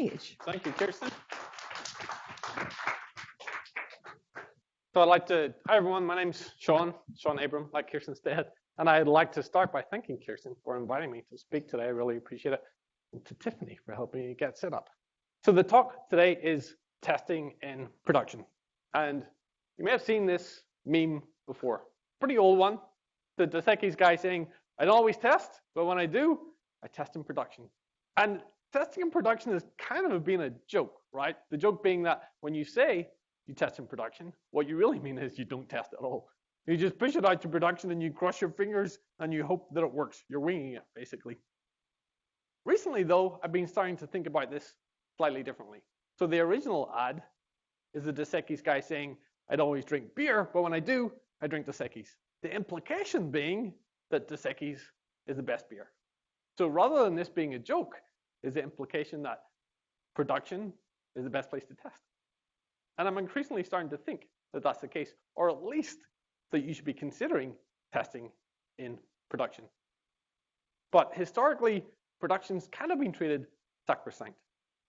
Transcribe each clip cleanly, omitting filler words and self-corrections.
stage. Thank you, Kirsten. So hi everyone, my name's Shaun Abram, like Kirsten said, and I'd like to start by thanking Kirsten for inviting me to speak today. I really appreciate it. And to Tiffany for helping me get set up. So the talk today is testing in production. And you may have seen this meme before. Pretty old one. The Dos Equis guy saying, I don't always test, but when I do, I test in production. And testing in production has kind of been a joke, right? The joke being that when you say you test in production, what you really mean is you don't test at all. You just push it out to production and you cross your fingers and you hope that it works. You're winging it, basically. Recently, though, I've been starting to think about this slightly differently. So the original ad is the Dos Equis guy saying, I'd always drink beer, but when I do, I drink Dos Equis. The implication being that Dos Equis is the best beer. So rather than this being a joke, is the implication that production is the best place to test. And I'm increasingly starting to think that that's the case, or at least that you should be considering testing in production. But historically, production's kind of been treated sacrosanct.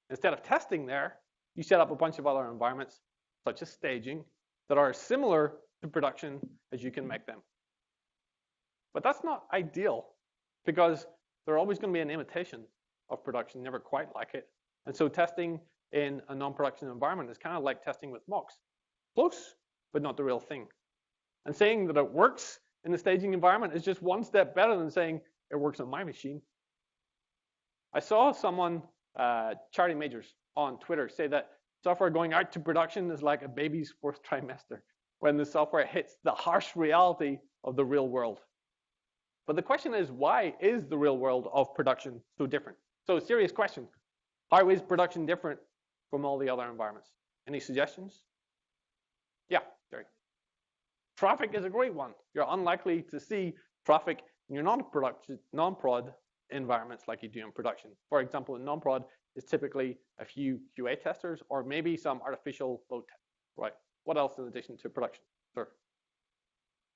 Instead of testing there, you set up a bunch of other environments, such as staging, that are as similar to production as you can make them. But that's not ideal, because they're always going to be an imitation of production, never quite like it. And so testing in a non-production environment is kind of like testing with mocks. Close, but not the real thing. And saying that it works in the staging environment is just one step better than saying it works on my machine. I saw someone, Charlie Majors, on Twitter say that software going out to production is like a baby's fourth trimester, when the software hits the harsh reality of the real world. But the question is, why is the real world of production so different? So serious question. How is production different from all the other environments? Any suggestions? Yeah, Jerry. Traffic is a great one. You're unlikely to see traffic in your non-prod environments like you do in production. For example, in non-prod, it's typically a few QA testers or maybe some artificial load test, right? What else in addition to production? Sir,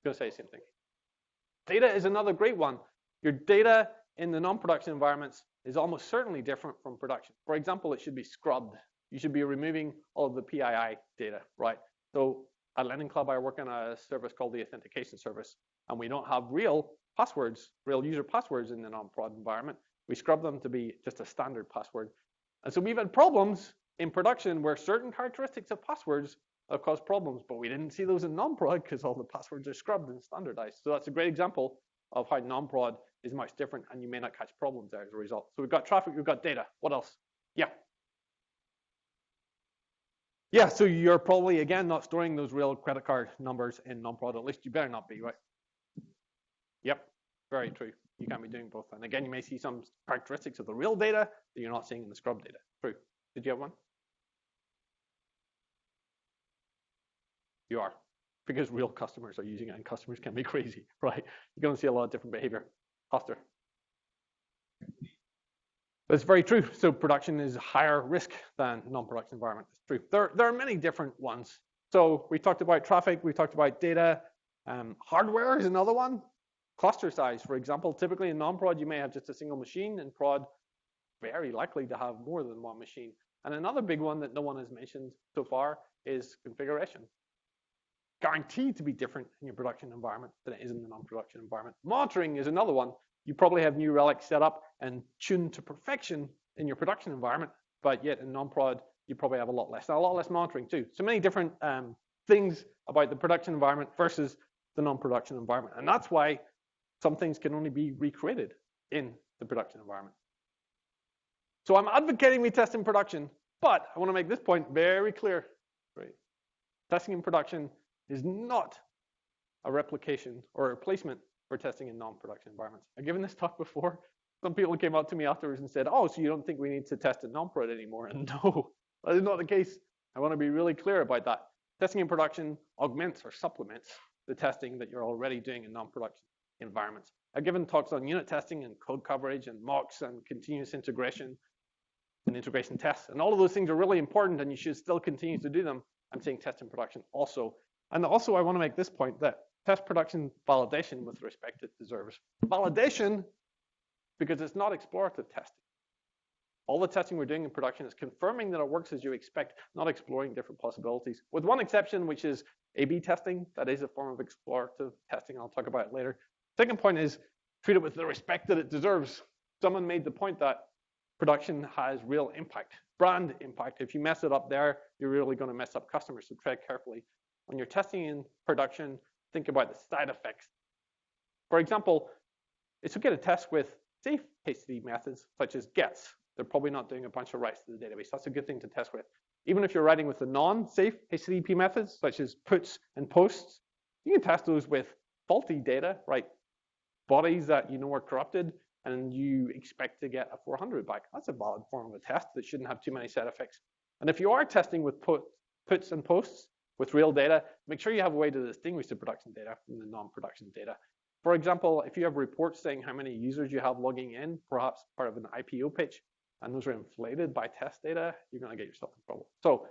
going to say the same thing. Data is another great one. Your data in the non-production environments is almost certainly different from production. For example, it should be scrubbed. You should be removing all of the PII data, right? So at Lending Club, I work on a service called the authentication service, and we don't have real passwords, real user passwords in the non-prod environment. We scrub them to be just a standard password. And so we've had problems in production where certain characteristics of passwords have caused problems, but we didn't see those in non-prod because all the passwords are scrubbed and standardized. So that's a great example of how non-prod is much different, and you may not catch problems there as a result. So we've got traffic, we've got data. What else? Yeah. Yeah, so you're probably, again, not storing those real credit card numbers in non-prod. At least you better not be, right? Yep, very true. You can't be doing both. And again, you may see some characteristics of the real data that you're not seeing in the scrub data. True. Did you have one? You are, because real customers are using it, and customers can be crazy, right? You're going to see a lot of different behavior. Hoster. That's very true. So production is higher risk than non-production environment. It's true. There are many different ones. So we talked about traffic, we talked about data. Hardware is another one. Cluster size, for example. Typically in non-prod, you may have just a single machine. In prod, very likely to have more than one machine. And another big one that no one has mentioned so far is configuration. Guaranteed to be different in your production environment than it is in the non-production environment. Monitoring is another one. You probably have New Relic set up and tuned to perfection in your production environment, but yet in non-prod, you probably have a lot less monitoring too. So many different things about the production environment versus the non-production environment. And that's why some things can only be recreated in the production environment. So I'm advocating we test in production, but I want to make this point very clear. Right? Testing in production is not a replication or a replacement for testing in non-production environments. I've given this talk before. Some people came up to me afterwards and said, oh, so you don't think we need to test in non-prod anymore? And no, that is not the case. I want to be really clear about that. Testing in production augments or supplements the testing that you're already doing in non-production environments. I've given talks on unit testing and code coverage and mocks and continuous integration and integration tests. And all of those things are really important, and you should still continue to do them. I'm saying test in production also. And also I want to make this point that test production validation with respect to deserves validation because it's not explorative testing. All the testing we're doing in production is confirming that it works as you expect, not exploring different possibilities. With one exception, which is A/B testing. That is a form of explorative testing. I'll talk about it later. Second point is treat it with the respect that it deserves. Someone made the point that production has real impact, brand impact. If you mess it up there, you're really going to mess up customers, so tread carefully. When you're testing in production, think about the side effects. For example, it's okay to test with safe HTTP methods, such as gets. They're probably not doing a bunch of writes to the database. That's a good thing to test with. Even if you're writing with the non-safe HTTP methods, such as puts and posts, you can test those with faulty data, right? Bodies that you know are corrupted, and you expect to get a 400 back. That's a valid form of a test that shouldn't have too many side effects. And if you are testing with puts and posts with real data, make sure you have a way to distinguish the production data from the non-production data. For example, if you have reports saying how many users you have logging in, perhaps part of an IPO pitch, and those are inflated by test data, you're going to get yourself in trouble. So,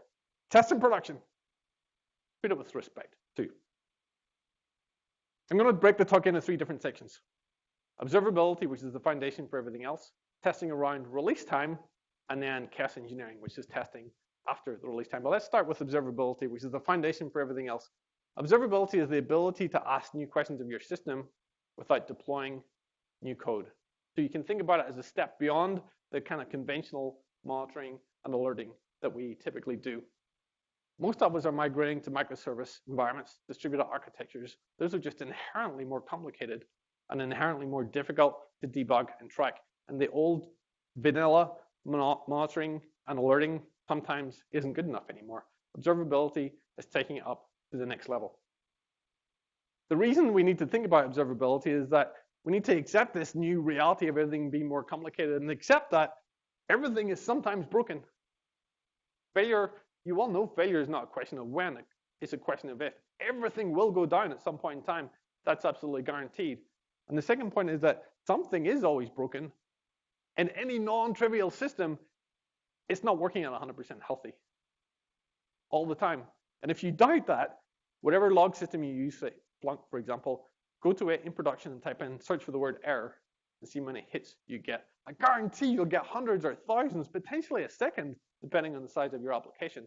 test in production. Treat it with respect, too. I'm going to break the talk into 3 different sections. Observability, which is the foundation for everything else, testing around release time, and then chaos engineering, which is testing after the release time. But let's start with observability, which is the foundation for everything else. Observability is the ability to ask new questions of your system without deploying new code. So you can think about it as a step beyond the kind of conventional monitoring and alerting that we typically do. Most of us are migrating to microservice environments, distributed architectures. Those are just inherently more complicated and inherently more difficult to debug and track. And the old vanilla monitoring and alerting sometimes isn't good enough anymore. Observability is taking it up to the next level. The reason we need to think about observability is that we need to accept this new reality of everything being more complicated and accept that everything is sometimes broken. Failure, you all know failure is not a question of when, it's a question of if. Everything will go down at some point in time. That's absolutely guaranteed. And the second point is that something is always broken. In any non-trivial system, it's not working at 100% healthy all the time. And if you doubt that, whatever log system you use, say Splunk, for example, go to it in production and type in, search for the word error and see how many hits you get. I guarantee you'll get hundreds or thousands, potentially a second, depending on the size of your application.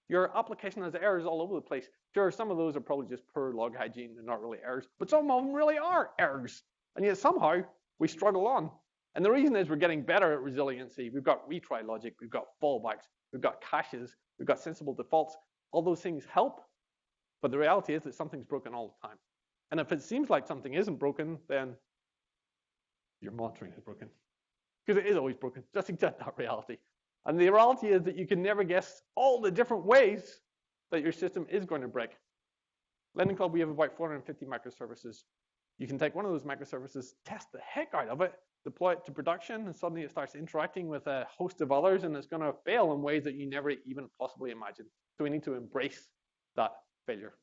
Your application has errors all over the place. Sure, some of those are probably just poor log hygiene. They're not really errors, but some of them really are errors. And yet somehow we struggle on. And the reason is we're getting better at resiliency. We've got retry logic, we've got fallbacks, we've got caches, we've got sensible defaults. All those things help, but the reality is that something's broken all the time. And if it seems like something isn't broken, then your monitoring is broken. Because it is always broken. Just accept that reality. And the reality is that you can never guess all the different ways that your system is going to break. Lending Club, we have about 450 microservices. You can take one of those microservices, test the heck out of it, deploy it to production, and suddenly it starts interacting with a host of others, and it's going to fail in ways that you never even possibly imagined. So we need to embrace that failure.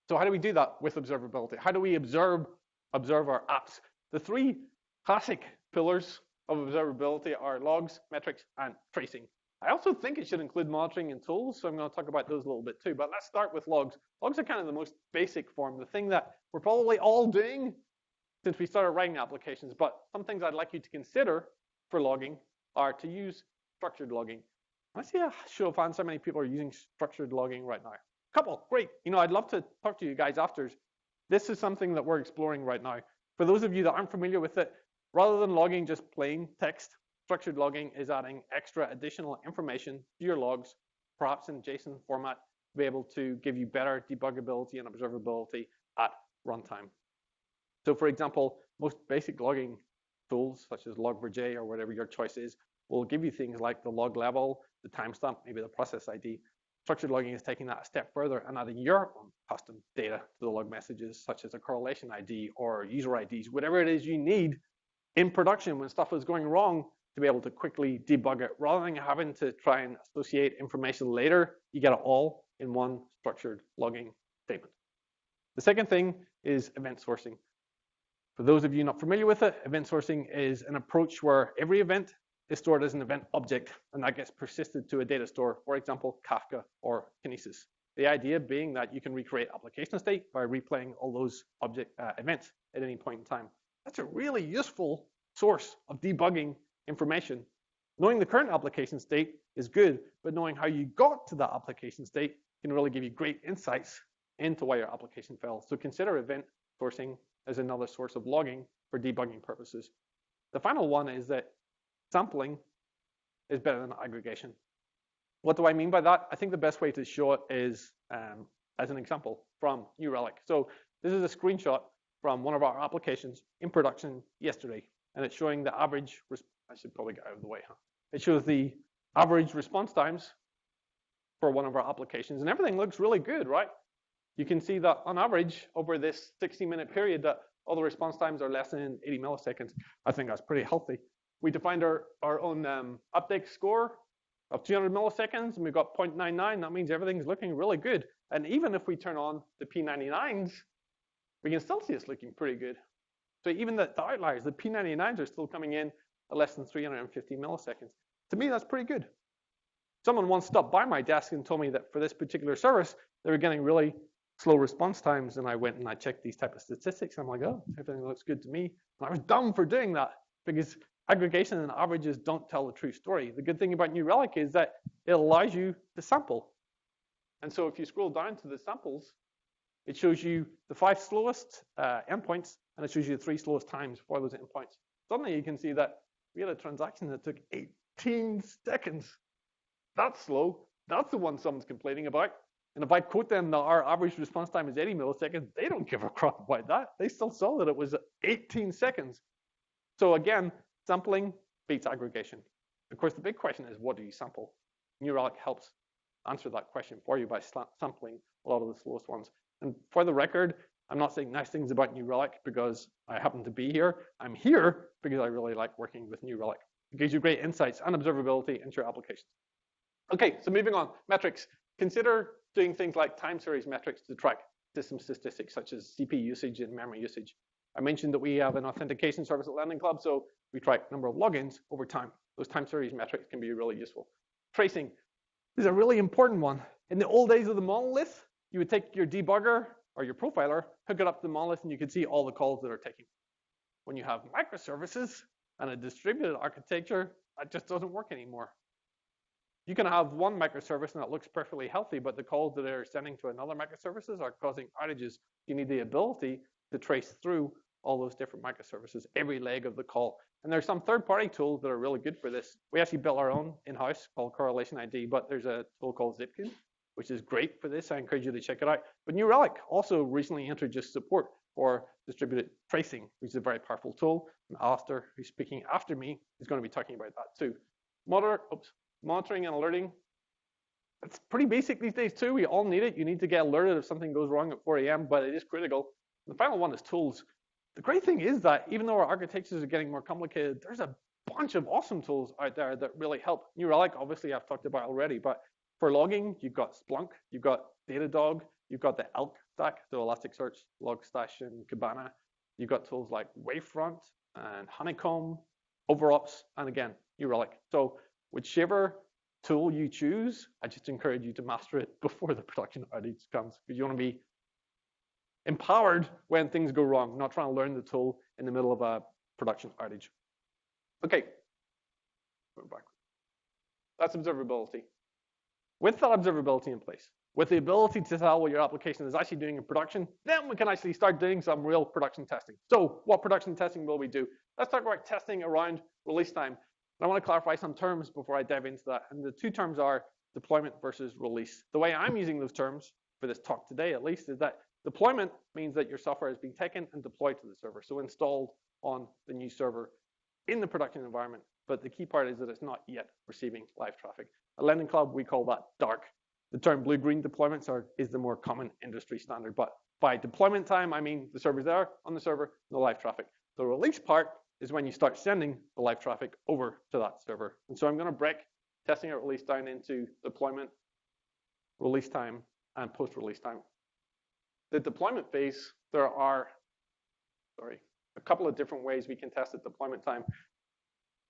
So how do we do that with observability? How do we observe our apps? The 3 classic pillars of observability are logs, metrics, and tracing. I also think it should include monitoring and tools, so I'm going to talk about those a little bit too. But let's start with logs. Logs are kind of the most basic form, the thing that we're probably all doing since we started writing applications. But some things I'd like you to consider for logging are to use structured logging. I see a show of hands how many people are using structured logging right now. Couple, great. You know, I'd love to talk to you guys after. This is something that we're exploring right now. For those of you that aren't familiar with it, rather than logging just plain text, structured logging is adding extra additional information to your logs, perhaps in JSON format, to be able to give you better debuggability and observability at runtime. So for example, most basic logging tools, such as Log4j or whatever your choice is, will give you things like the log level, the timestamp, maybe the process ID. Structured logging is taking that a step further and adding your own custom data to the log messages, such as a correlation ID or user IDs, whatever it is you need in production when stuff is going wrong to be able to quickly debug it. Rather than having to try and associate information later, you get it all in one structured logging statement. The second thing is event sourcing. For those of you not familiar with it, event sourcing is an approach where every event is stored as an event object, and that gets persisted to a data store, for example, Kafka or Kinesis. The idea being that you can recreate application state by replaying all those events at any point in time. That's a really useful source of debugging information. Knowing the current application state is good, but knowing how you got to that application state can really give you great insights into why your application failed. So consider event sourcing as another source of logging for debugging purposes. The final one is that sampling is better than aggregation. What do I mean by that? I think the best way to show it is as an example from New Relic. So this is a screenshot from one of our applications in production yesterday, and it's showing the average, I should probably get out of the way, huh? It shows the average response times for one of our applications, and everything looks really good, right? You can see that on average over this 60-minute period that all the response times are less than 80 milliseconds. I think that's pretty healthy. We defined our own update score of 200 milliseconds, and we've got 0.99. That means everything's looking really good. And even if we turn on the P99s, we can still see it's looking pretty good. So even the outliers, the P99s are still coming in at less than 350 milliseconds. To me, that's pretty good. Someone once stopped by my desk and told me that for this particular service, they were getting really slow response times, and I went and I checked these type of statistics. I'm like, oh, everything looks good to me. And I was dumb for doing that because aggregation and averages don't tell the true story. The good thing about New Relic is that it allows you to sample. And so if you scroll down to the samples, it shows you the 5 slowest endpoints, and it shows you the 3 slowest times for those endpoints. Suddenly you can see that we had a transaction that took 18 seconds. That's slow. That's the one someone's complaining about. And if I quote them that our average response time is 80 milliseconds, they don't give a crap about that. They still saw that it was 18 seconds. So again, sampling beats aggregation. Of course, the big question is, what do you sample? New Relic helps answer that question for you by sampling a lot of the slowest ones. And for the record, I'm not saying nice things about New Relic because I happen to be here. I'm here because I really like working with New Relic. It gives you great insights and observability into your applications. Okay, so moving on, metrics. Consider doing things like time series metrics to track system statistics such as CPU usage and memory usage. I mentioned that we have an authentication service at Lending Club, so we track number of logins over time. Those time series metrics can be really useful. Tracing is a really important one. In the old days of the monolith, you would take your debugger or your profiler, hook it up to the monolith, and you could see all the calls that are taken. When you have microservices and a distributed architecture, that just doesn't work anymore. You can have one microservice and it looks perfectly healthy, but the calls that are sending to another microservices are causing outages. You need the ability to trace through all those different microservices, every leg of the call. And there's some third-party tools that are really good for this. We actually built our own in-house called Correlation ID, but there's a tool called Zipkin, which is great for this. I encourage you to check it out. But New Relic also recently introduced support for distributed tracing, which is a very powerful tool. And Alistair, who's speaking after me, is going to be talking about that too. Monitoring and alerting. It's pretty basic these days too. We all need it. You need to get alerted if something goes wrong at 4 a.m., but it is critical. The final one is tools. The great thing is that even though our architectures are getting more complicated, there's a bunch of awesome tools out there that really help. New Relic, obviously, I've talked about already, but for logging, you've got Splunk, you've got Datadog, you've got the Elk stack, so Elasticsearch, Logstash, and Kibana. You've got tools like Wavefront and Honeycomb, Overops, and again, New Relic. So whichever tool you choose, I just encourage you to master it before the production outage comes, because you want to be empowered when things go wrong, not trying to learn the tool in the middle of a production outage. Okay, go back. That's observability. With that observability in place, with the ability to tell what your application is actually doing in production, then we can actually start doing some real production testing. So what production testing will we do? Let's talk about testing around release time. And I want to clarify some terms before I dive into that. And the two terms are deployment versus release. The way I'm using those terms for this talk today, at least, is that deployment means that your software has been taken and deployed to the server, so installed on the new server in the production environment. But the key part is that it's not yet receiving live traffic. At Lending Club, we call that dark. The term blue-green deployments is the more common industry standard. But by deployment time, I mean the server's there on the server, no live traffic. The release part is when you start sending the live traffic over to that server. And so I'm going to break testing at release down into deployment, release time, and post-release time. The deployment phase, there are a couple of different ways we can test at deployment time.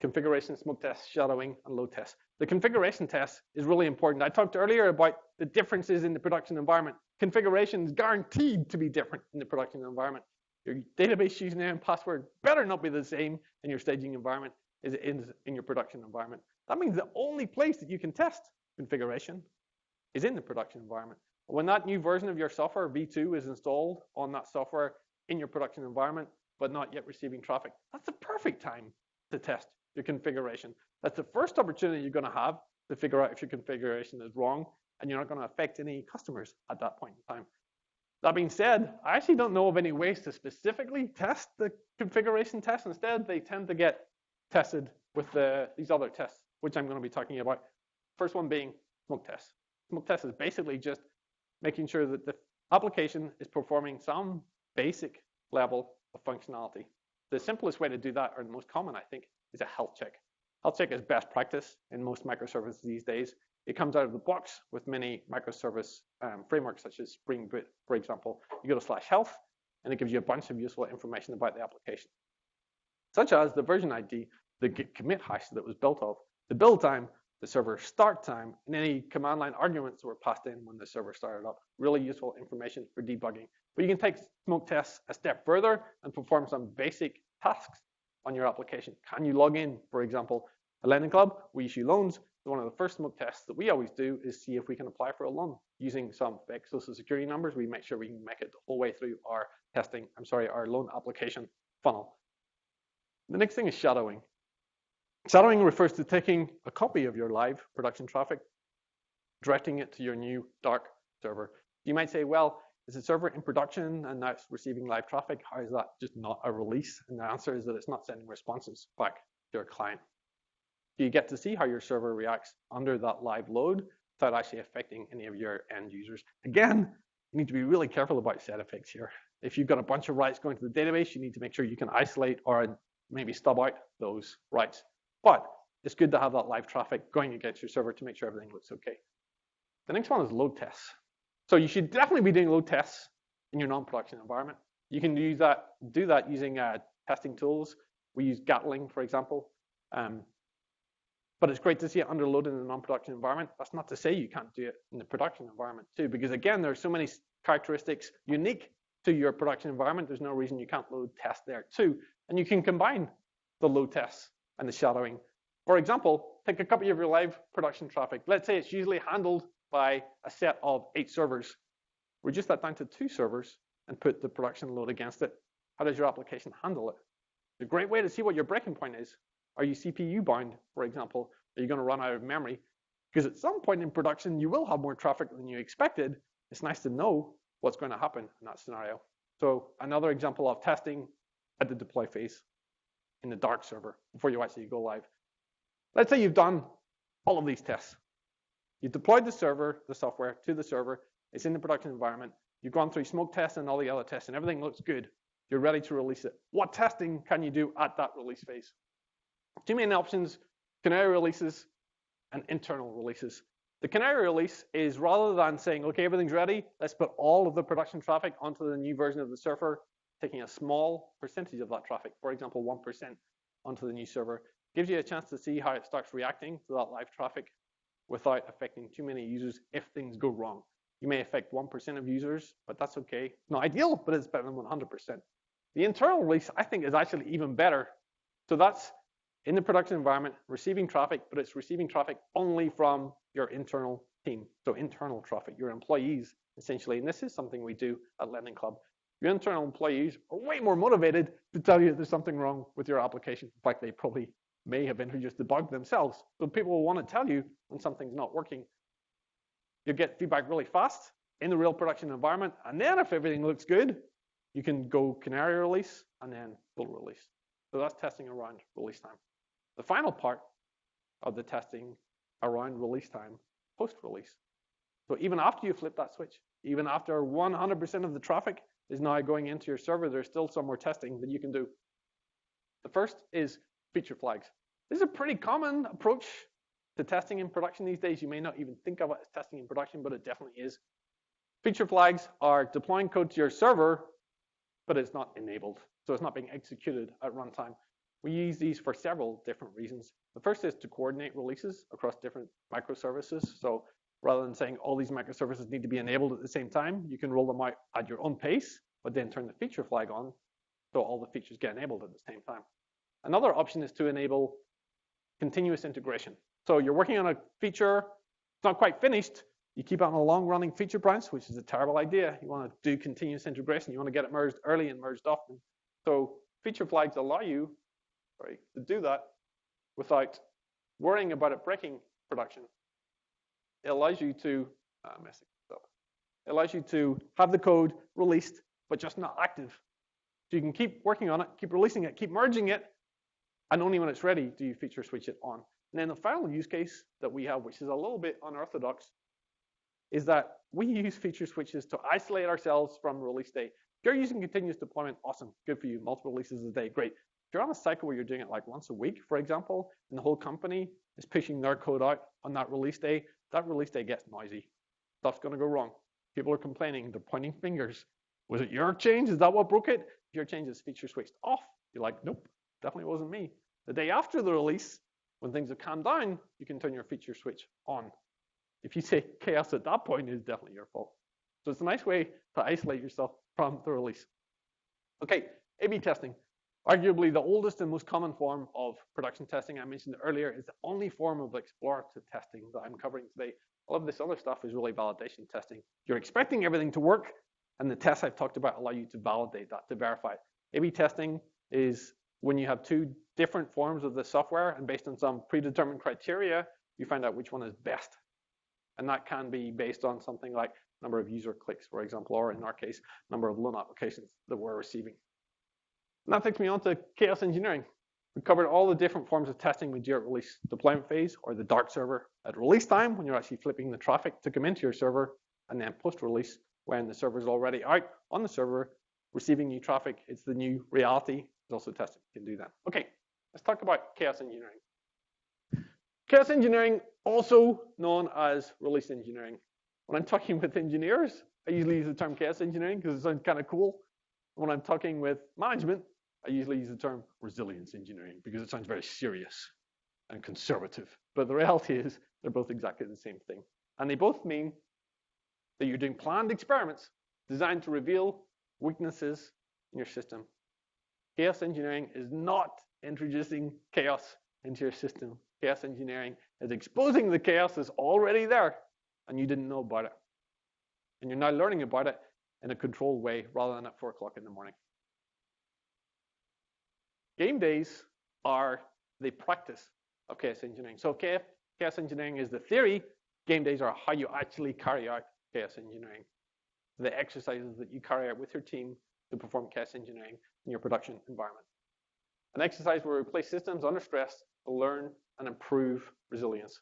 Configuration, smoke test, shadowing, and load test. The configuration test is really important. I talked earlier about the differences in the production environment. Configuration is guaranteed to be different in the production environment. Your database username and password better not be the same in your staging environment as it is in your production environment. That means the only place that you can test configuration is in the production environment. When that new version of your software, V2, is installed on that software in your production environment, but not yet receiving traffic, that's the perfect time to test your configuration. That's the first opportunity you're going to have to figure out if your configuration is wrong, and you're not going to affect any customers at that point in time. That being said, I actually don't know of any ways to specifically test the configuration tests. Instead, they tend to get tested with these other tests, which I'm going to be talking about. First one being smoke tests. Smoke test is basically just making sure that the application is performing some basic level of functionality. The simplest way to do that, or the most common, I think, is a health check. Health check is best practice in most microservices these days. It comes out of the box with many microservice frameworks, such as Spring Boot, for example. You go to /health, and it gives you a bunch of useful information about the application, such as the version ID, the git commit hash that it was built of, the build time, the server start time, and any command line arguments that were passed in when the server started up. Really useful information for debugging. But you can take smoke tests a step further and perform some basic tasks on your application. Can you log in, for example? A lending club, we issue loans. One of the first smoke tests that we always do is see if we can apply for a loan using some fake social security numbers. We make sure we can make it the whole way through our our loan application funnel. The next thing is shadowing. Shadowing refers to taking a copy of your live production traffic, directing it to your new dark server. You might say, well, is the server in production and now it's receiving live traffic? How is that just not a release? And the answer is that it's not sending responses back to your client. You get to see how your server reacts under that live load without actually affecting any of your end users. Again, you need to be really careful about set effects here. If you've got a bunch of writes going to the database, you need to make sure you can isolate or maybe stub out those writes. But it's good to have that live traffic going against your server to make sure everything looks okay. The next one is load tests. So you should definitely be doing load tests in your non-production environment. You can do that using testing tools. We use Gatling, for example. But it's great to see it under load in the non-production environment. That's not to say you can't do it in the production environment too, because again, there are so many characteristics unique to your production environment. There's no reason you can't load tests there too. And you can combine the load tests and the shadowing. For example, take a copy of your live production traffic. Let's say it's usually handled by a set of 8 servers. Reduce that down to 2 servers and put the production load against it. How does your application handle it? A great way to see what your breaking point is. Are you CPU bound, for example? Are you going to run out of memory? Because at some point in production, you will have more traffic than you expected. It's nice to know what's going to happen in that scenario. So another example of testing at the deploy phase in the dark server before you actually go live. Let's say you've done all of these tests. You've deployed the software to the server. It's in the production environment. You've gone through smoke tests and all the other tests, and everything looks good. You're ready to release it. What testing can you do at that release phase? 2 main options: Canary releases and internal releases. The Canary release is, rather than saying, okay, everything's ready, let's put all of the production traffic onto the new version of the server, taking a small percentage of that traffic, for example, 1% onto the new server, gives you a chance to see how it starts reacting to that live traffic without affecting too many users if things go wrong. You may affect 1% of users, but that's okay. Not ideal, but it's better than 100%. The internal release, I think, is actually even better. So that's in the production environment, receiving traffic, but it's receiving traffic only from your internal team. So internal traffic, your employees, essentially. And this is something we do at Lending Club. Your internal employees are way more motivated to tell you there's something wrong with your application. In fact, they probably may have introduced the bug themselves. So people will want to tell you when something's not working. You'll get feedback really fast in the real production environment. And then if everything looks good, you can go Canary release and then full release. So that's testing around release time. The final part of the testing around release time, post-release. So even after you flip that switch, even after 100% of the traffic is now going into your server, there's still some more testing that you can do. The first is feature flags. This is a pretty common approach to testing in production these days. You may not even think of it as testing in production, but it definitely is. Feature flags are deploying code to your server, but it's not enabled. So it's not being executed at runtime. We use these for several different reasons. The first is to coordinate releases across different microservices. So rather than saying all these microservices need to be enabled at the same time, you can roll them out at your own pace, but then turn the feature flag on so all the features get enabled at the same time. Another option is to enable continuous integration. So you're working on a feature, it's not quite finished, you keep it on a long-running feature branch, which is a terrible idea. You want to do continuous integration. You want to get it merged early and merged often. So feature flags allow you, to do that without worrying about it breaking production. It allows you to It allows you to have the code released, but just not active. So you can keep working on it, keep releasing it, keep merging it, and only when it's ready do you feature switch it on. And then the final use case that we have, which is a little bit unorthodox, is that we use feature switches to isolate ourselves from release day. If you're using continuous deployment, awesome, good for you, multiple releases a day, great. If you're on a cycle where you're doing it like once a week, for example, and the whole company is pushing their code out on that release day gets noisy. Stuff's gonna go wrong. People are complaining, they're pointing fingers. Was it your change? Is that what broke it? If your change is feature switched off, you're like, nope, definitely wasn't me. The day after the release, when things have calmed down, you can turn your feature switch on. If you say chaos at that point, it's definitely your fault. So it's a nice way to isolate yourself from the release. Okay, A/B testing. Arguably the oldest and most common form of production testing I mentioned earlier is the only form of explorative testing that I'm covering today. All of this other stuff is really validation testing. You're expecting everything to work, and the tests I've talked about allow you to validate that, to verify it. A/B testing is when you have two different forms of the software, and based on some predetermined criteria, you find out which one is best. And that can be based on something like number of user clicks, for example, or in our case, number of loan applications that we're receiving. And that takes me on to chaos engineering. We covered all the different forms of testing we do at release: deployment phase, or the dark server at release time, when you're actually flipping the traffic to come into your server, and then post-release, when the server is already out on the server, receiving new traffic. It's the new reality. There's also testing you can do that. Okay, let's talk about chaos engineering. Chaos engineering, also known as release engineering. When I'm talking with engineers, I usually use the term chaos engineering because it sounds kind of cool. When I'm talking with management, I usually use the term resilience engineering because it sounds very serious and conservative. But the reality is they're both exactly the same thing. And they both mean that you're doing planned experiments designed to reveal weaknesses in your system. Chaos engineering is not introducing chaos into your system. Chaos engineering is exposing the chaos that's already there and you didn't know about it. And you're now learning about it in a controlled way rather than at 4 o'clock in the morning. Game days are the practice of chaos engineering. So chaos engineering is the theory. Game days are how you actually carry out chaos engineering. The exercises that you carry out with your team to perform chaos engineering in your production environment. An exercise where we place systems under stress to learn and improve resilience.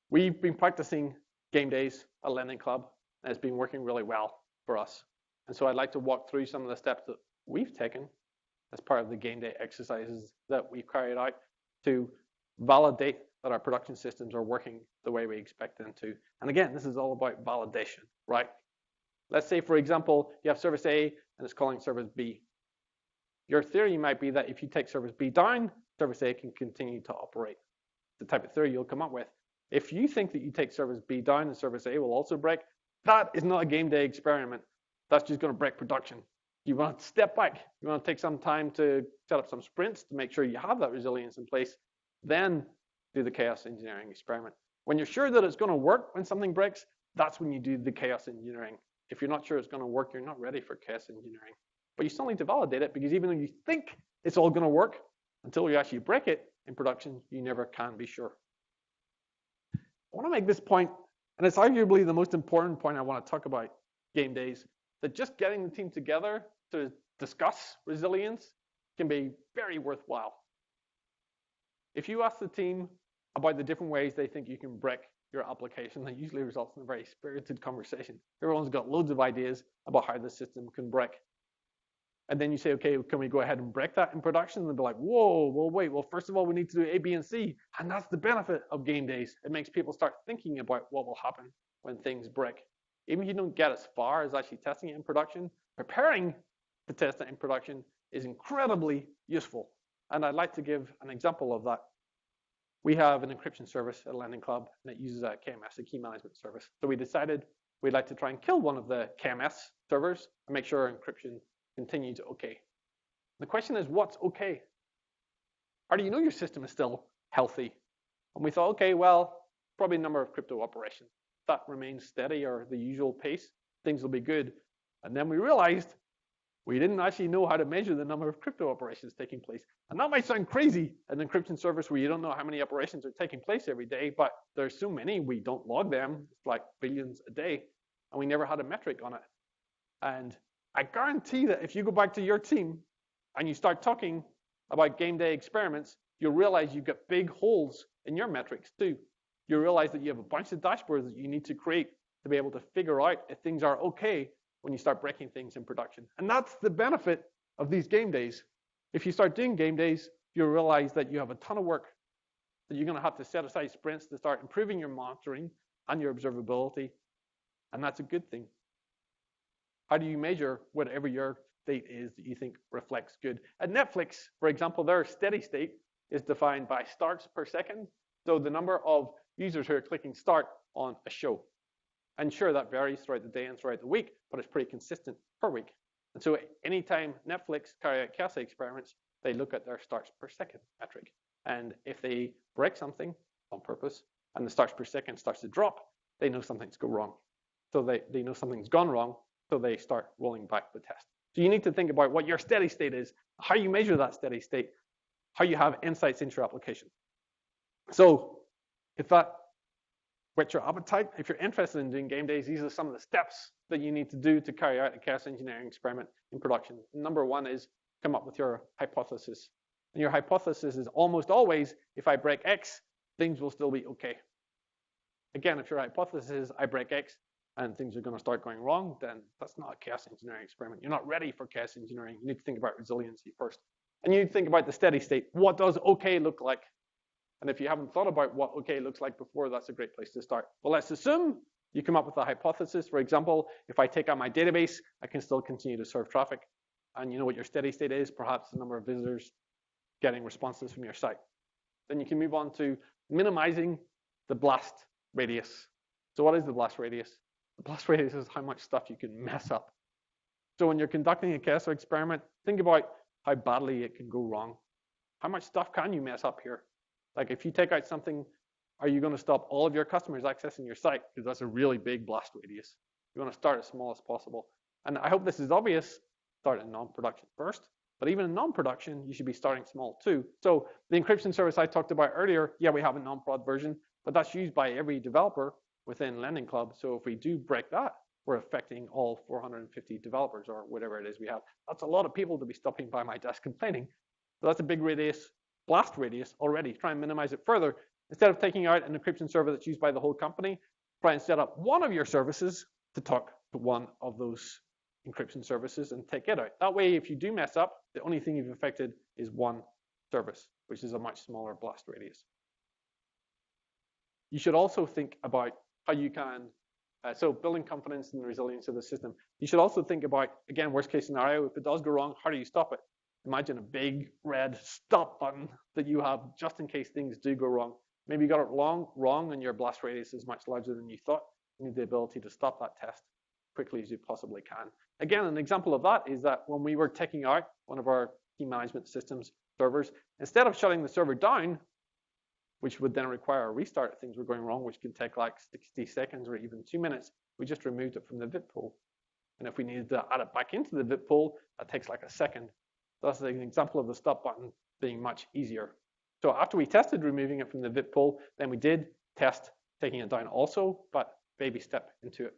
We've been practicing game days at Lending Club, and it's been working really well for us. And so I'd like to walk through some of the steps that we've taken as part of the game day exercises that we've carried out to validate that our production systems are working the way we expect them to. And again, this is all about validation, right? Let's say, for example, you have service A and it's calling service B. Your theory might be that if you take service B down, service A can continue to operate. The type of theory you'll come up with. If you think that you take service B down and service A will also break, that is not a game day experiment. That's just going to break production. You want to step back. You want to take some time to set up some sprints to make sure you have that resilience in place. Then do the chaos engineering experiment. When you're sure that it's going to work when something breaks, that's when you do the chaos engineering. If you're not sure it's going to work, you're not ready for chaos engineering. But you still need to validate it, because even though you think it's all going to work, until you actually break it in production, you never can be sure. I want to make this point, and it's arguably the most important point I want to talk about game days, that just getting the team together to discuss resilience can be very worthwhile. If you ask the team about the different ways they think you can break your application, that usually results in a very spirited conversation. Everyone's got loads of ideas about how the system can break. And then you say, okay, can we go ahead and break that in production? And they'll be like, whoa, well, wait, well, first of all, we need to do A, B, and C. And that's the benefit of game days. It makes people start thinking about what will happen when things break. Even if you don't get as far as actually testing it in production, preparing to test it in production is incredibly useful. And I'd like to give an example of that. We have an encryption service at Lending Club, and it uses a KMS, a key management service. So we decided we'd like to try and kill one of the KMS servers and make sure our encryption continues okay. The question is, what's okay? How do you know your system is still healthy. And we thought, okay, well, probably number of crypto operations. If that remains steady or the usual pace, things will be good. And then we realized we didn't actually know how to measure the number of crypto operations taking place. And that might sound crazy, an encryption service where you don't know how many operations are taking place every day, but there's so many, we don't log them. It's like billions a day, and we never had a metric on it. And I guarantee that if you go back to your team and you start talking about game day experiments, you'll realize you've got big holes in your metrics too. You'll realize that you have a bunch of dashboards that you need to create to be able to figure out if things are okay when you start breaking things in production. And that's the benefit of these game days. If you start doing game days, you'll realize that you have a ton of work, that you're going to have to set aside sprints to start improving your monitoring and your observability. And that's a good thing. How do you measure whatever your state is that you think reflects good? At Netflix, for example, their steady state is defined by starts per second. So the number of users who are clicking start on a show. And sure, that varies throughout the day and throughout the week, but it's pretty consistent per week. And so anytime Netflix carry out QASA experiments, they look at their starts per second metric. And if they break something on purpose and the starts per second starts to drop, they know something's gone wrong. So they know something's gone wrong, so they start rolling back the test. So you need to think about what your steady state is, how you measure that steady state, how you have insights into your application. So if that whet your appetite, if you're interested in doing game days, these are some of the steps that you need to do to carry out a chaos engineering experiment in production. Number one is come up with your hypothesis. And your hypothesis is almost always, if I break X, things will still be okay. Again, if your hypothesis is I break X and things are going to start going wrong, then that's not a chaos engineering experiment. You're not ready for chaos engineering. You need to think about resiliency first. And you need to think about the steady state. What does okay look like? And if you haven't thought about what okay looks like before, that's a great place to start. Well, let's assume you come up with a hypothesis. For example, if I take out my database, I can still continue to serve traffic. And you know what your steady state is, perhaps the number of visitors getting responses from your site. Then you can move on to minimizing the blast radius. So what is the blast radius? The blast radius is how much stuff you can mess up. So when you're conducting a QASA experiment, think about how badly it can go wrong. How much stuff can you mess up here? Like if you take out something, are you going to stop all of your customers accessing your site? Because that's a really big blast radius. You want to start as small as possible. And I hope this is obvious. Start in non-production first. But even in non-production, you should be starting small too. So the encryption service I talked about earlier, yeah, we have a non-prod version, but that's used by every developer within Lending Club. So if we do break that, we're affecting all 450 developers or whatever it is we have. That's a lot of people to be stopping by my desk complaining. So that's a big radius, blast radius already. Try and minimize it further. Instead of taking out an encryption server that's used by the whole company, try and set up one of your services to talk to one of those encryption services and take it out. That way, if you do mess up, the only thing you've affected is one service, which is a much smaller blast radius. You should also think about how you can, so building confidence in the resilience of the system. You should also think about, again, worst case scenario, if it does go wrong, how do you stop it? Imagine a big red stop button that you have just in case things do go wrong. Maybe you got it wrong and your blast radius is much larger than you thought. You need the ability to stop that test quickly as you possibly can. Again, an example of that is that when we were taking out one of our key management systems servers, instead of shutting the server down, which would then require a restart if things were going wrong, which can take like 60 seconds or even 2 minutes, we just removed it from the VIP pool. And if we needed to add it back into the VIP pool, that takes like a second. So that's an example of the stop button being much easier. So after we tested removing it from the VIP pool, then we did test taking it down also, but baby step into it.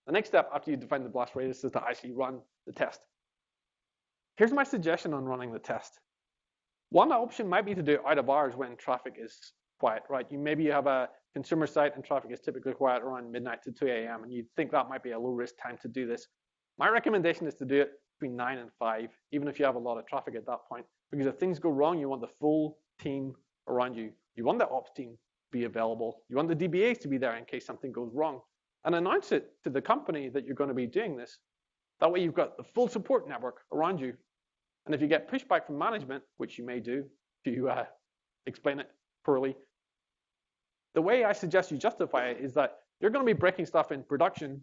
The next step after you define the blast radius is to actually run the test. Here's my suggestion on running the test. One option might be to do it out of hours when traffic is quiet, right? Maybe you have a consumer site and traffic is typically quiet around midnight to 2 a.m. and you'd think that might be a low risk time to do this. My recommendation is to do it between 9 and 5, even if you have a lot of traffic at that point, because if things go wrong, you want the full team around you. You want the ops team to be available. You want the DBAs to be there in case something goes wrong. And announce it to the company that you're going to be doing this. That way you've got the full support network around you. And if you get pushback from management, which you may do if you explain it poorly, the way I suggest you justify it is that you're going to be breaking stuff in production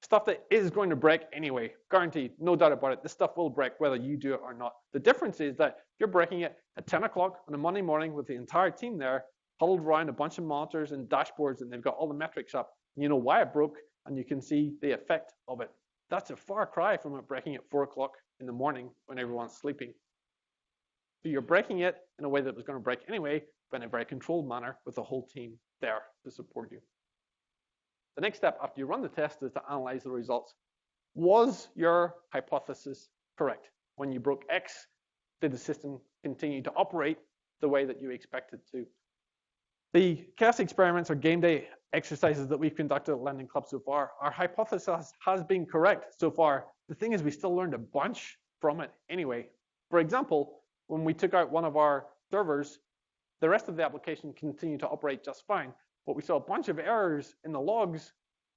Stuff that is going to break anyway, guaranteed, no doubt about it. This stuff will break whether you do it or not. The difference is that you're breaking it at 10 o'clock on a Monday morning with the entire team there, huddled around a bunch of monitors and dashboards, and they've got all the metrics up. And you know why it broke, and you can see the effect of it. That's a far cry from it breaking at 4 o'clock in the morning when everyone's sleeping. So you're breaking it in a way that was going to break anyway, but in a very controlled manner with the whole team there to support you. The next step after you run the test is to analyze the results. Was your hypothesis correct? When you broke X, did the system continue to operate the way that you expected to? The chaos experiments or game day exercises that we've conducted at Lending Club so far, our hypothesis has been correct so far. The thing is, we still learned a bunch from it anyway. For example, when we took out one of our servers, the rest of the application continued to operate just fine. But we saw a bunch of errors in the logs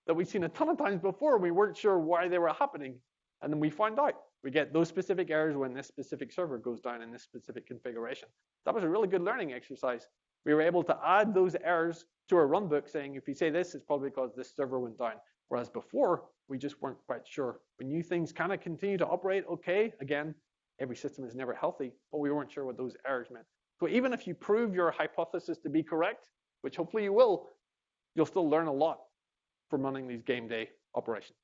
that we'd seen a ton of times before. We weren't sure why they were happening. And then we found out. We get those specific errors when this specific server goes down in this specific configuration. That was a really good learning exercise. We were able to add those errors to our runbook saying, if you say this, it's probably because this server went down. Whereas before, we just weren't quite sure. We knew things kind of continue to operate okay. Again, every system is never healthy, but we weren't sure what those errors meant. So even if you prove your hypothesis to be correct, which hopefully you will, you'll still learn a lot from running these game day operations.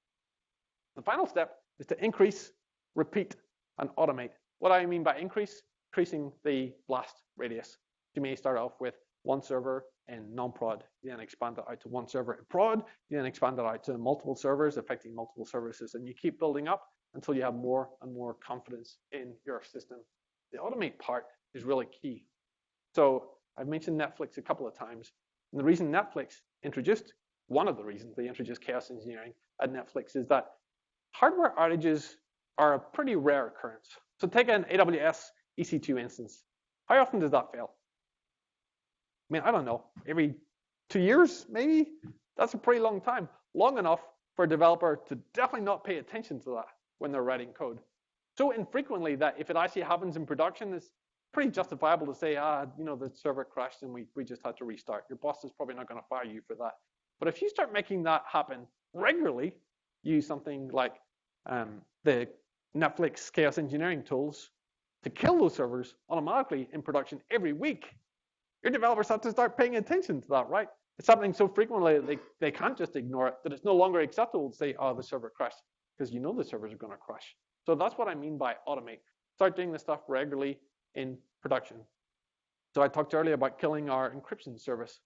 The final step is to increase, repeat, and automate. What I mean by increasing the blast radius. You may start off with one server in non-prod, you then expand it out to one server in prod, you then expand it out to multiple servers affecting multiple services, and you keep building up until you have more and more confidence in your system. The automate part is really key. So I've mentioned Netflix a couple of times. And the reason Netflix introduced, one of the reasons they introduced chaos engineering at Netflix is that hardware outages are a pretty rare occurrence. So take an AWS EC2 instance. How often does that fail? I mean, I don't know, every 2 years, maybe? That's a pretty long time. Long enough for a developer to definitely not pay attention to that when they're writing code. So infrequently that if it actually happens in production, it's pretty justifiable to say, the server crashed and we just had to restart. Your boss is probably not going to fire you for that. But if you start making that happen regularly, use something like the Netflix chaos engineering tools to kill those servers automatically in production every week, your developers have to start paying attention to that, right? It's happening so frequently they can't just ignore it, that it's no longer acceptable to say, the server crashed, because you know the servers are going to crash. So that's what I mean by automate. Start doing this stuff regularly in production. So I talked earlier about killing our encryption service.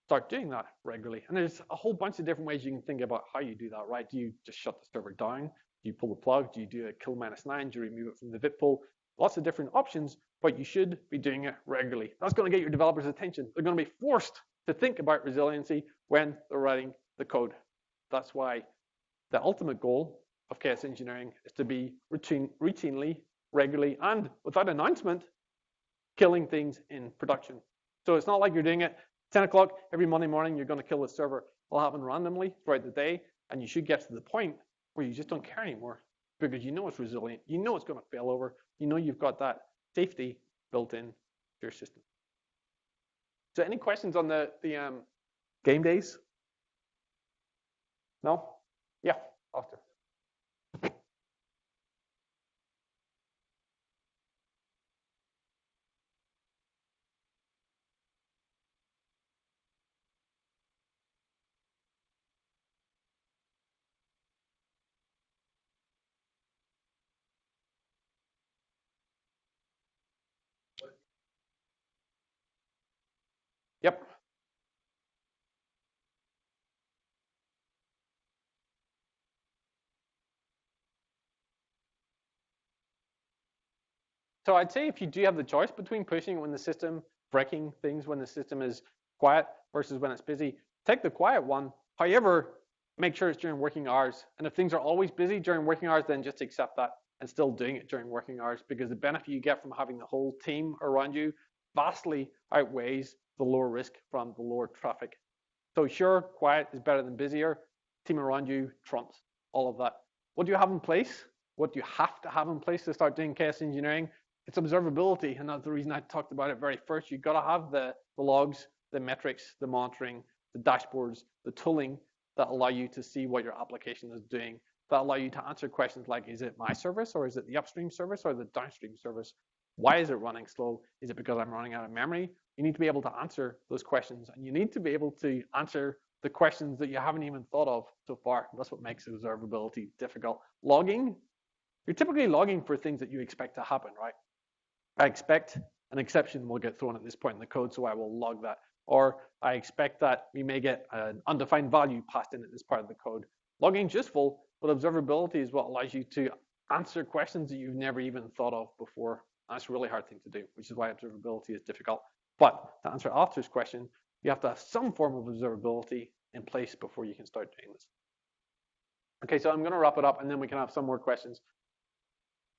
Start doing that regularly. And there's a whole bunch of different ways you can think about how you do that, right? Do you just shut the server down? Do you pull the plug? Do you do a kill -9? Do you remove it from the VIP pool? Lots of different options, but you should be doing it regularly. That's going to get your developers' attention. They're going to be forced to think about resiliency when they're writing the code. That's why the ultimate goal of chaos engineering is to be routinely, regularly, and without announcement, killing things in production. So it's not like you're doing it 10 o'clock every Monday morning, you're going to kill the server. It'll happen randomly throughout the day, and you should get to the point where you just don't care anymore because you know it's resilient. You know it's going to fail over. You know you've got that safety built in to your system. So any questions on the game days? No? Yeah, after. Yep. So I'd say if you do have the choice between pushing when the system, breaking things when the system is quiet versus when it's busy, take the quiet one. However, make sure it's during working hours. And if things are always busy during working hours, then just accept that and still doing it during working hours, because the benefit you get from having the whole team around you vastly outweighs the lower risk from the lower traffic. So sure, quiet is better than busier. Team around you trumps all of that. What do you have in place? What do you have to have in place to start doing chaos engineering? It's observability, and that's the reason I talked about it very first. You've got to have the logs, the metrics, the monitoring, the dashboards, the tooling that allow you to see what your application is doing, that allow you to answer questions like, is it my service, or is it the upstream service, or the downstream service? Why is it running slow? Is it because I'm running out of memory? You need to be able to answer those questions, and you need to be able to answer the questions that you haven't even thought of so far. That's what makes observability difficult. Logging, you're typically logging for things that you expect to happen, right? I expect an exception will get thrown at this point in the code, so I will log that. Or I expect that we may get an undefined value passed in at this part of the code. Logging is useful, but observability is what allows you to answer questions that you've never even thought of before. That's a really hard thing to do, which is why observability is difficult. But to answer Arthur's question, you have to have some form of observability in place before you can start doing this. Okay, so I'm going to wrap it up, and then we can have some more questions.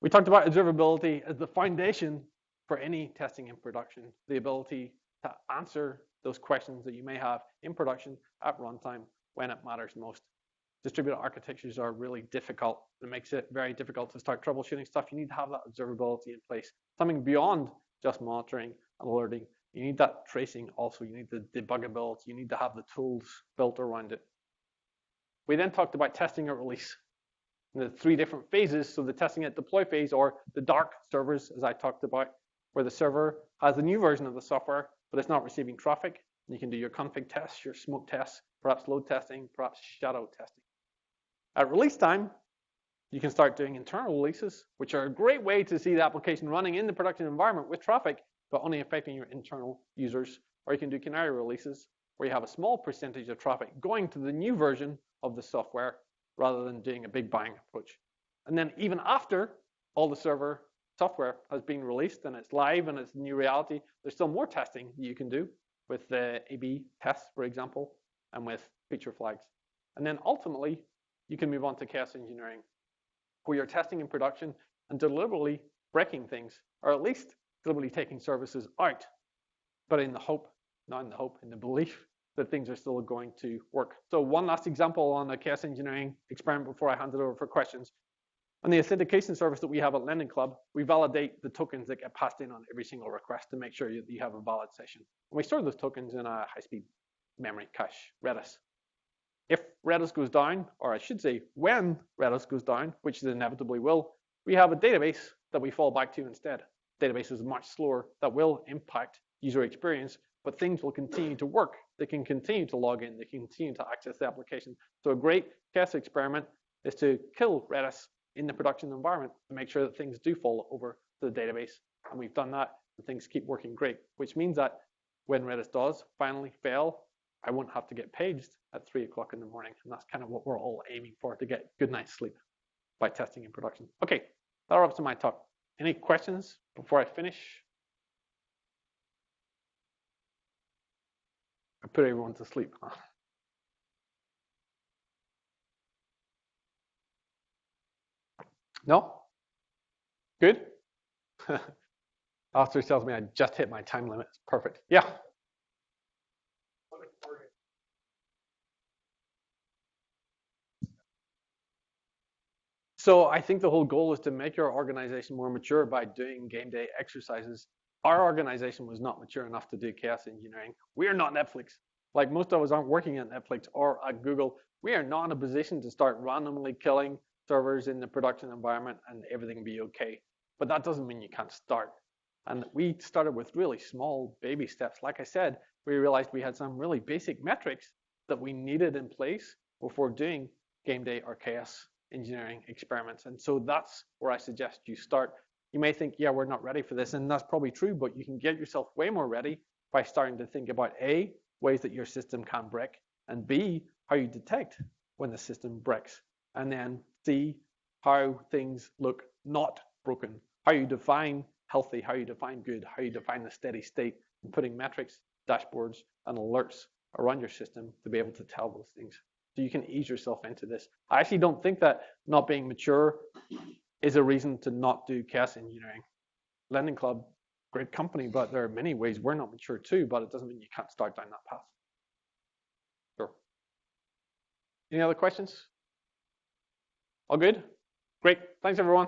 We talked about observability as the foundation for any testing in production, the ability to answer those questions that you may have in production at runtime when it matters most. Distributed architectures are really difficult. It makes it very difficult to start troubleshooting stuff. You need to have that observability in place, something beyond just monitoring and alerting. You need that tracing also. You need the debuggability. You need to have the tools built around it. We then talked about testing at release. The 3 different phases, so the testing at deploy phase, or the dark servers, as I talked about, where the server has the new version of the software, but it's not receiving traffic. You can do your config tests, your smoke tests, perhaps load testing, perhaps shadow testing. At release time, you can start doing internal releases, which are a great way to see the application running in the production environment with traffic, but only affecting your internal users. Or you can do Canary releases, where you have a small percentage of traffic going to the new version of the software, rather than doing a big bang approach. And then even after all the server software has been released and it's live and it's a new reality, there's still more testing you can do with the A/B tests, for example, and with feature flags. And then ultimately, you can move on to chaos engineering, where you're testing in production and deliberately breaking things, or at least deliberately taking services out, but in the hope, not in the hope, in the belief that things are still going to work. So one last example on a chaos engineering experiment before I hand it over for questions. On the authentication service that we have at Lending Club, we validate the tokens that get passed in on every single request to make sure that you have a valid session. And we store those tokens in a high-speed memory cache, Redis. If Redis goes down, or I should say when Redis goes down, which it inevitably will, we have a database that we fall back to instead. Database is much slower. That will impact user experience, but things will continue to work. They can continue to log in. They can continue to access the application. So a great chaos experiment is to kill Redis in the production environment to make sure that things do fall over to the database. And we've done that, and things keep working great, which means that when Redis does finally fail, I won't have to get paged at 3 o'clock in the morning. And that's kind of what we're all aiming for, to get good night's sleep by testing in production. Okay, that wraps up my talk. Any questions before I finish? I put everyone to sleep. No? Good? Arthur tells me I just hit my time limit. It's perfect. Yeah? So I think the whole goal is to make your organization more mature by doing game day exercises. Our organization was not mature enough to do chaos engineering. We are not Netflix. Like most of us aren't working at Netflix or at Google. We are not in a position to start randomly killing servers in the production environment and everything be okay. But that doesn't mean you can't start. And we started with really small baby steps. Like I said, we realized we had some really basic metrics that we needed in place before doing game day or chaos engineering experiments. And so that's where I suggest you start. You may think, yeah, we're not ready for this, and that's probably true, but you can get yourself way more ready by starting to think about A, ways that your system can break, and B, how you detect when the system breaks, and then C, how things look not broken, how you define healthy, how you define good, how you define the steady state, and putting metrics, dashboards, and alerts around your system to be able to tell those things. So you can ease yourself into this. I actually don't think that not being mature is a reason to not do chaos engineering. Lending Club, great company, but there are many ways we're not mature too, but it doesn't mean you can't start down that path. Sure. Any other questions? All good? Great. Thanks, everyone.